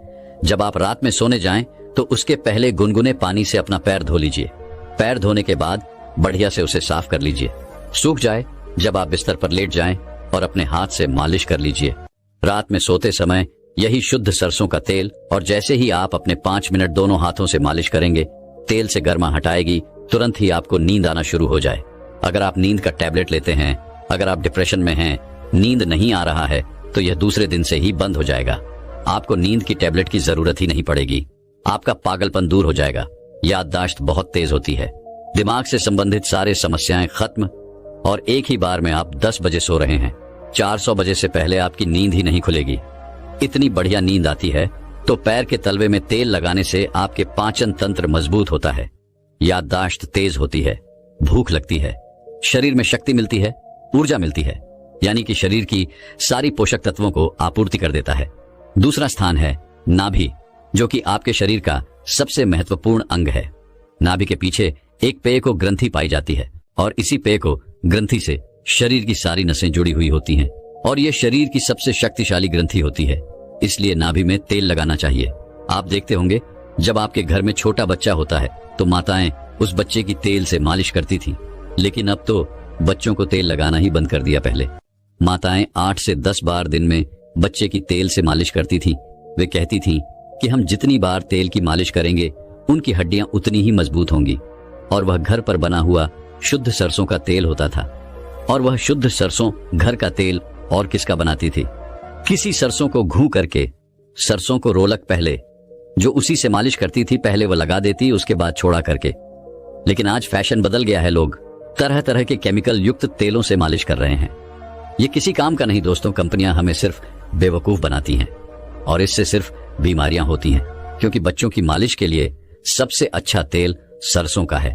जब आप रात में सोने जाएं तो उसके पहले गुनगुने पानी से अपना पैर धो लीजिए। पैर धोने के बाद बढ़िया से उसे साफ कर लीजिए। सूख जाए जब आप बिस्तर पर लेट जाएं और अपने हाथ से मालिश कर लीजिए। रात में सोते समय यही शुद्ध सरसों का तेल, और जैसे ही आप अपने 5 मिनट दोनों हाथों से मालिश करेंगे, तेल से गर्मा हटाएगी, तुरंत ही आपको नींद आना शुरू हो जाए। अगर आप नींद का टैबलेट लेते हैं, अगर आप डिप्रेशन में हैं, नींद नहीं आ रहा है, तो यह दूसरे दिन से ही बंद हो जाएगा। आपको नींद की टैबलेट की जरूरत ही नहीं पड़ेगी। आपका पागलपन दूर हो जाएगा। याददाश्त बहुत तेज होती है। दिमाग से संबंधित सारे समस्याएं खत्म, और एक ही बार में आप 10 बजे सो रहे हैं। 400 बजे से पहले आपकी नींद ही नहीं खुलेगी। इतनी बढ़िया नींद आती है तो पैर के तलवे में तेल लगाने से आपके पाचन तंत्र मजबूत होता है, याददाश्त तेज होती है, भूख लगती है, शरीर में शक्ति मिलती है, ऊर्जा मिलती है, यानी कि शरीर की सारी पोषक तत्वों को आपूर्ति कर देता है। दूसरा स्थान है नाभि, जो कि आपके शरीर का सबसे महत्वपूर्ण अंग है। नाभि के पीछे एक पेय को ग्रंथि पाई जाती है, और इसी पेय को ग्रंथि से शरीर की सारी नसें जुड़ी हुई होती हैं, और यह शरीर की सबसे शक्तिशाली ग्रंथि होती है। इसलिए नाभि में तेल लगाना चाहिए। आप देखते होंगे जब आपके घर में छोटा बच्चा होता है तो माताएं उस बच्चे की तेल से मालिश करती थी, लेकिन अब तो बच्चों को तेल लगाना ही बंद कर दिया। पहले माताएं 8 से 10 बार दिन में बच्चे की तेल से मालिश करती थी। वे कहती थीं कि हम जितनी बार तेल की मालिश करेंगे उनकी हड्डियां उतनी ही मजबूत होंगी। और वह घर पर बना हुआ शुद्ध सरसों का तेल होता था। और वह शुद्ध सरसों घर का तेल और किसका बनाती थी? किसी सरसों को घू करके, सरसों को रोलक पहले जो उसी से मालिश करती थी, पहले वह लगा देती, उसके बाद छोड़ा करके। लेकिन आज फैशन बदल गया है, लोग तरह तरह के केमिकल युक्त तेलों से मालिश कर रहे हैं। ये किसी काम का नहीं दोस्तों। कंपनियां हमें सिर्फ बेवकूफ बनाती हैं, और इससे सिर्फ बीमारियां होती हैं, क्योंकि बच्चों की मालिश के लिए सबसे अच्छा तेल सरसों का है।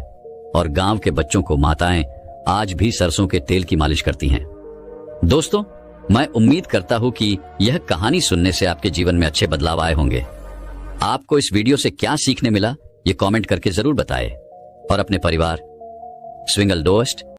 और गांव के बच्चों को माताएं आज भी सरसों के तेल की मालिश करती हैं। दोस्तों, मैं उम्मीद करता हूं कि यह कहानी सुनने से आपके जीवन में अच्छे बदलाव आए होंगे। आपको इस वीडियो से क्या सीखने मिला, ये कमेंट करके जरूर बताएं। और अपने परिवार स्विंगल दोस्त